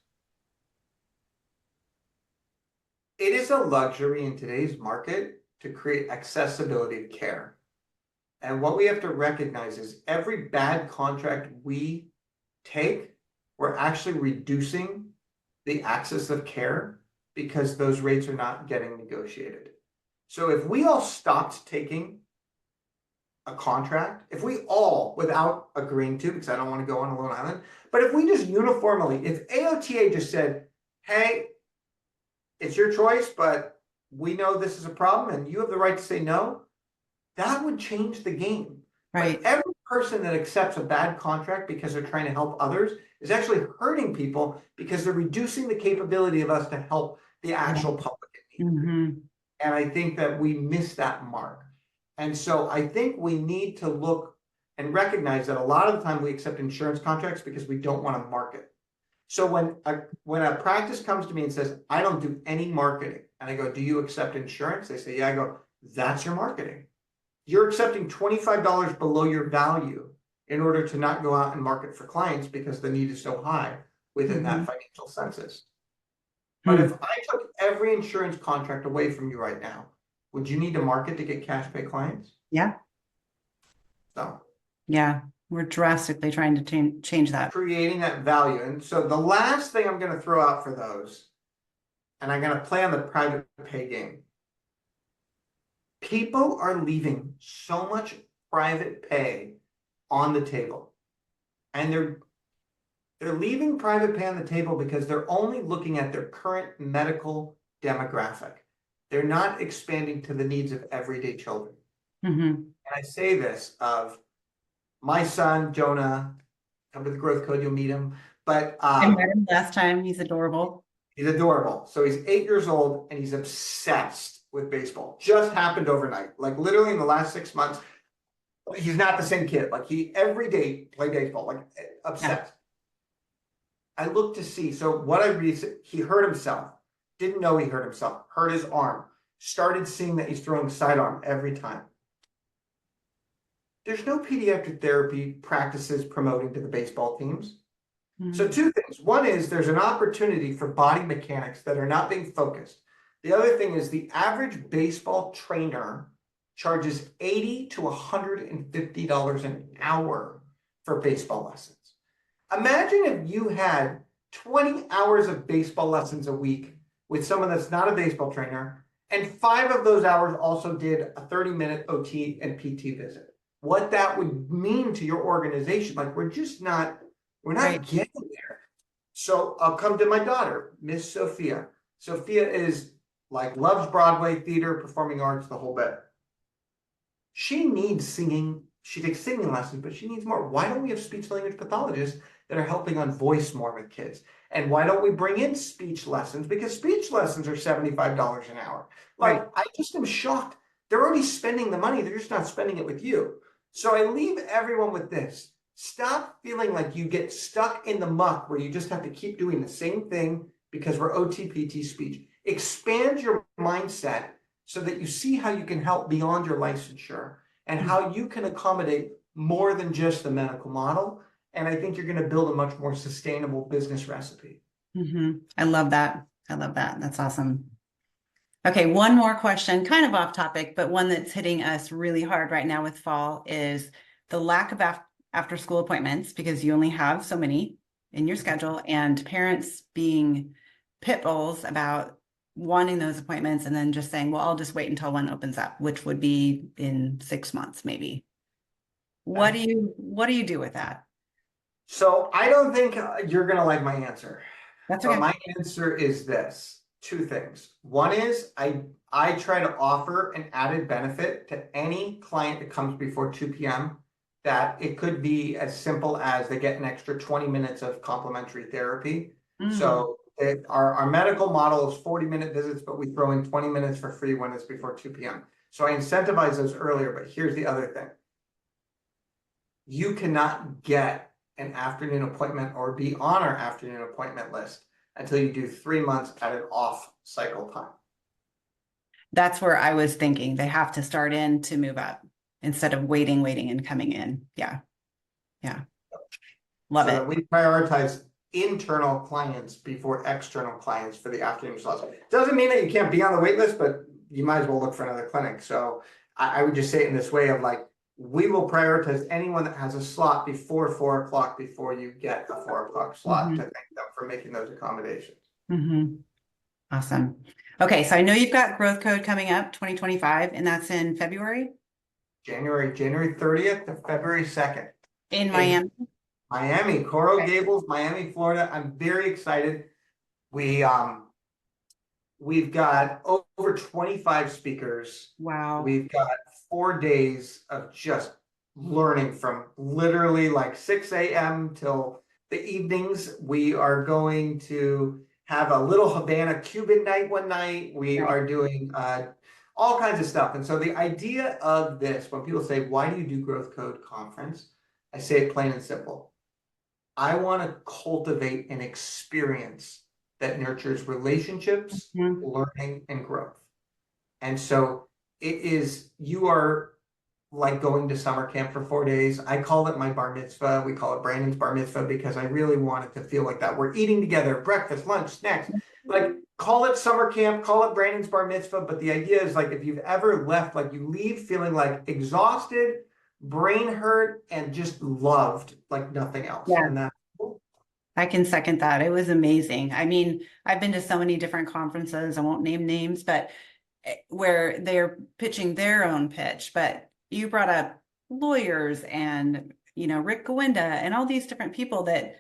S2: It is a luxury in today's market to create accessibility of care. And what we have to recognize is every bad contract we take, we're actually reducing the access of care because those rates are not getting negotiated. So if we all stopped taking a contract, if we all, without agreeing to, because I don't want to go on a lone island, but if we just uniformly, if AOTA just said, hey, it's your choice, but we know this is a problem and you have the right to say no, that would change the game.
S1: Right.
S2: But every person that accepts a bad contract because they're trying to help others is actually hurting people because they're reducing the capability of us to help the actual public in need.
S1: Mm-hmm.
S2: And I think that we miss that mark. And so I think we need to look and recognize that a lot of the time we accept insurance contracts because we don't want to market. So when a practice comes to me and says, I don't do any marketing, and I go, do you accept insurance? They say, yeah. I go, that's your marketing. You're accepting $25 below your value in order to not go out and market for clients because the need is so high within that financial census. But if I took every insurance contract away from you right now, would you need to market to get cash pay clients?
S1: Yeah.
S2: So
S1: yeah, we're drastically trying to change that.
S2: Creating that value. And so the last thing I'm going to throw out for those, and I'm going to play on the private pay game. People are leaving so much private pay on the table. And they're leaving private pay on the table because they're only looking at their current medical demographic. They're not expanding to the needs of everyday children. And I say this of my son, Jonah, come to the growth code, you'll meet him. But
S1: I met him last time. He's adorable.
S2: He's adorable. So he's 8 years old and he's obsessed with baseball. Just happened overnight. Like literally in the last 6 months, he's not the same kid. Like he every day play baseball, like obsessed. I looked to see. So what I read, he hurt himself. Didn't know he hurt himself. Hurt his arm. Started seeing that he's throwing sidearm every time. There's no pediatric therapy practices promoting to the baseball teams. So 2 things. One is there's an opportunity for body mechanics that are not being focused. The other thing is the average baseball trainer charges $80 to $150 an hour for baseball lessons. Imagine if you had 20 hours of baseball lessons a week with someone that's not a baseball trainer, and 5 of those hours also did a 30-minute OT and PT visit. What that would mean to your organization. Like we're not getting there. So I'll come to my daughter, Miss Sophia. Sophia is like loves Broadway, theater, performing arts, the whole bit. She needs singing. She takes singing lessons, but she needs more. Why don't we have speech language pathologists that are helping on voice more with kids? And why don't we bring in speech lessons? Because speech lessons are $75 an hour. Like I just am shocked. They're already spending the money. They're just not spending it with you. So I leave everyone with this. Stop feeling like you get stuck in the muck where you just have to keep doing the same thing because we're OTPT speech. Expand your mindset so that you see how you can help beyond your licensure and how you can accommodate more than just the medical model. And I think you're going to build a much more sustainable business recipe.
S1: I love that. I love that. That's awesome. Okay, one more question, kind of off topic, but one that's hitting us really hard right now with fall is the lack of after school appointments because you only have so many in your schedule, and parents being pit bulls about wanting those appointments and then just saying, well, I'll just wait until one opens up, which would be in 6 months, maybe. What do you do with that?
S2: So I don't think you're going to like my answer.
S1: That's okay.
S2: But my answer is this. two things. One is I try to offer an added benefit to any client that comes before 2 p.m. that it could be as simple as they get an extra 20 minutes of complimentary therapy. So our medical model is 40-minute visits, but we throw in 20 minutes for free when it's before 2 p.m. So I incentivize those earlier, but here's the other thing. You cannot get an afternoon appointment or be on our afternoon appointment list until you do 3 months at an off cycle time.
S1: That's where I was thinking they have to start in to move up instead of waiting and coming in. Yeah. Yeah. Love
S2: So
S1: it.
S2: that we prioritize internal clients before external clients for the afternoon slots. Doesn't mean that you can't be on the wait list, but you might as well look for another clinic. So I would just say it in this way of like, we will prioritize anyone that has a slot before 4 o'clock before you get a 4 o'clock slot to thank them for making those accommodations.
S1: Awesome. Okay, so I know you've got growth code coming up 2025, and that's in February
S2: January 30th to February 2nd.
S1: in Miami.
S2: Miami, Coral Gables, Miami, Florida. I'm very excited. We've got over 25 speakers.
S1: Wow.
S2: We've got 4 days of just learning from literally like 6 a.m. till the evenings. We are going to have a little Havana Cuban night one night. We are doing all kinds of stuff. And so the idea of this, when people say, why do you do Growth Code Conference? I say it plain and simple. I want to cultivate an experience that nurtures relationships, learning, and growth. And so you are like going to summer camp for 4 days. I call it my bar mitzvah. We call it Brandon's bar mitzvah because I really want it to feel like that. We're eating together, breakfast, lunch, snacks. Like, call it summer camp, call it Brandon's bar mitzvah. But the idea is like, if you've ever left, like you leave feeling like exhausted, brain hurt, and just loved like nothing else.
S1: Yeah.
S2: And that's cool.
S1: I can second that. It was amazing. I mean, I've been to so many different conferences. I won't name names, but where they're pitching their own pitch. But you brought up lawyers and, Rick Gowinda and all these different people that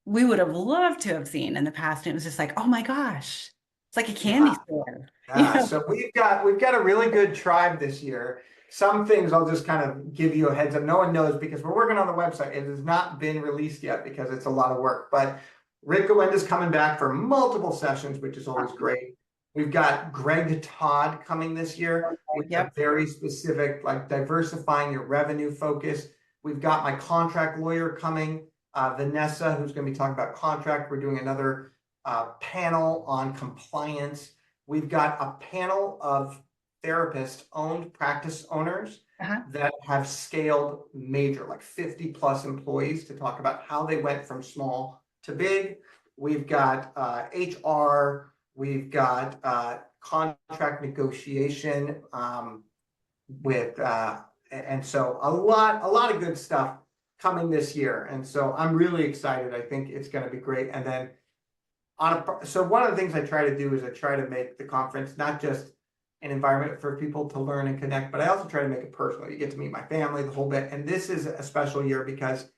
S1: we would have loved to have seen in the past. And it was just like, oh my gosh, it's like a candy store.
S2: Yeah. So we've got a really good tribe this year. Some things I'll just kind of give you a heads up. No one knows because we're working on the website. It has not been released yet because it's a lot of work. But Rick Gowinda's coming back for multiple sessions, which is always great. We've got Greg Todd coming this year with a very specific, like diversifying your revenue focus. We've got my contract lawyer coming, Vanessa, who's going to be talking about contract. We're doing another panel on compliance. We've got a panel of therapist-owned practice owners that have scaled major, like 50 plus employees, to talk about how they went from small to big. We've got HR. We've got contract negotiation and so a lot of good stuff coming this year. And so I'm really excited. I think it's going to be great. And then so one of the things I try to do is I try to make the conference not just an environment for people to learn and connect, but I also try to make it personal. You get to meet my family, the whole bit. And this is a special year because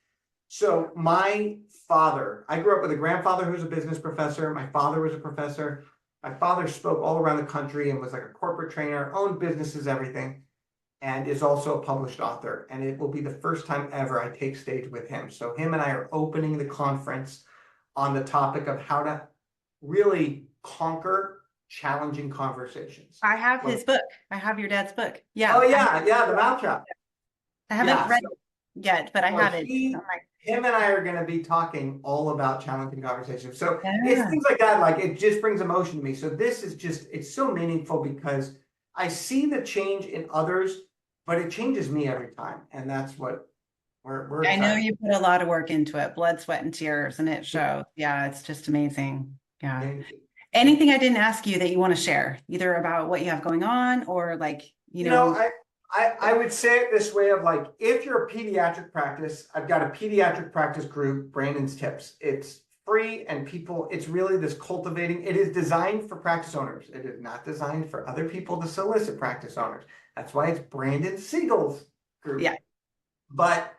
S2: my father, I grew up with a grandfather who was a business professor. My father was a professor. My father spoke all around the country and was like a corporate trainer, owned businesses, everything, and is also a published author. And it will be the first time ever I take stage with him. So him and I are opening the conference on the topic of how to really conquer challenging conversations.
S1: I have his book. I have your dad's book. Yeah.
S2: Oh yeah, The Mousetrap.
S1: I haven't read it yet, but I have it.
S2: Him and I are going to be talking all about challenging conversations. So it's things like that, like it just brings emotion to me. So this is it's so meaningful because I see the change in others, but it changes me every time. And that's what we're
S1: I know you put a lot of work into it, blood, sweat, and tears, and it shows. Yeah, it's just amazing. Yeah. Anything I didn't ask you that you want to share, either about what you have going on or like,
S2: I would say it this way of like, if you're a pediatric practice, I've got a pediatric practice group, Brandon's Tips. It's free and it's really this cultivating. It is designed for practice owners. It is not designed for other people to solicit practice owners. That's why it's Brandon Siegel's group.
S1: Yeah.
S2: But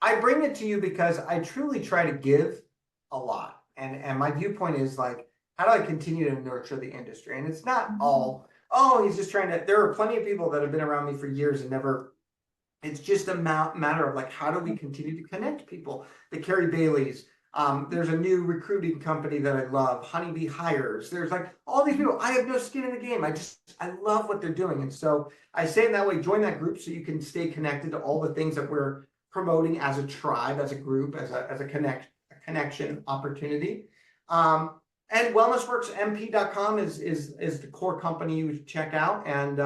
S2: I bring it to you because I truly try to give a lot. And my viewpoint is like, how do I continue to nurture the industry? And it's not all, oh, he's just trying to, there are plenty of people that have been around me for years and never, it's just a matter of like, how do we continue to connect people? The Carrie Baileys, there's a new recruiting company that I love, Honeybee Hires. There's like all these people, I have no skin in the game. I love what they're doing. And so I say in that way, join that group so you can stay connected to all the things that we're promoting as a tribe, as a group, as a connection opportunity. And wellnessworksmp.com is the core company you should check out. And,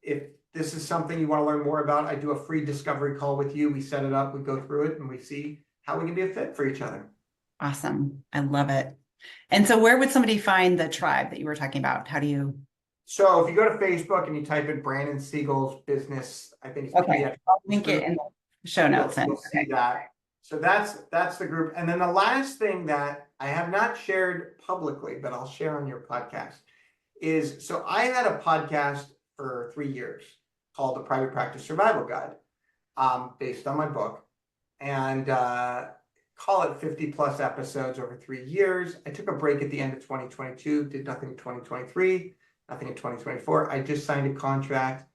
S2: if this is something you want to learn more about, I do a free discovery call with you. We set it up, we go through it, and we see how we can be a fit for each other.
S1: Awesome. I love it. And so where would somebody find the tribe that you were talking about? How do you?
S2: So if you go to Facebook and you type in Brandon Siegel's business, I think it's
S1: Okay. I'll link it in the show notes.
S2: You'll see that. So that's the group. And then the last thing that I have not shared publicly, but I'll share on your podcast is, so I had a podcast for 3 years called the Private Practice Survival Guide, based on my book, and call it 50 plus episodes over 3 years. I took a break at the end of 2022, did nothing in 2023, nothing in 2024. I just signed a contract.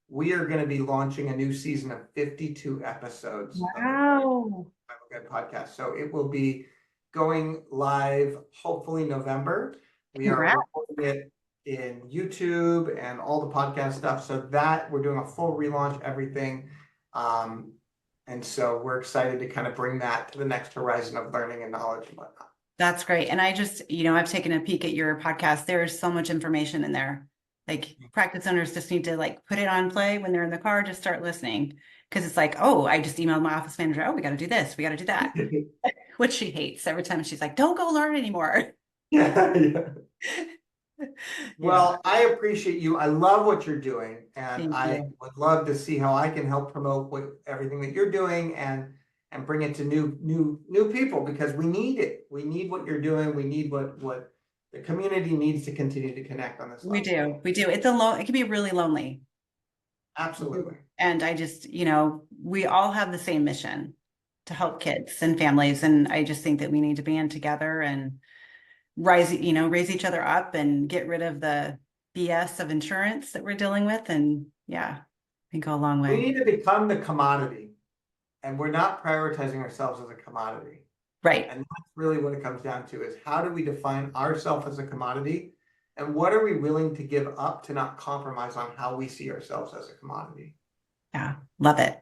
S2: We are going to be launching a new season of 52 episodes.
S1: Wow.
S2: Of the Survival Guide podcast. So it will be going live hopefully November. We are recording it in YouTube and all the podcast stuff. So that we're doing a full relaunch, everything. And so we're excited to kind of bring that to the next horizon of learning and knowledge and whatnot.
S1: That's great. And I just, I've taken a peek at your podcast. There's so much information in there. Like practice owners just need to like put it on play when they're in the car, just start listening. Cause it's like, oh, I just emailed my office manager. Oh, we got to do this. We got to do that. Which she hates every time. She's like, don't go learn anymore.
S2: Yeah. Well, I appreciate you. I love what you're doing, and I would love to see how I can help promote everything that you're doing and bring it to new people, because we need it. We need what you're doing. We need what the community needs to continue to connect on this level.
S1: We do. It can be really lonely.
S2: Absolutely.
S1: And I just, we all have the same mission to help kids and families. And I just think that we need to band together and raise each other up and get rid of the BS of insurance that we're dealing with. And yeah, we go a long way.
S2: We need to become the commodity, and we're not prioritizing ourselves as a commodity.
S1: Right.
S2: And that's really what it comes down to, is how do we define ourselves as a commodity, and what are we willing to give up to not compromise on how we see ourselves as a commodity?
S1: Yeah. Love it.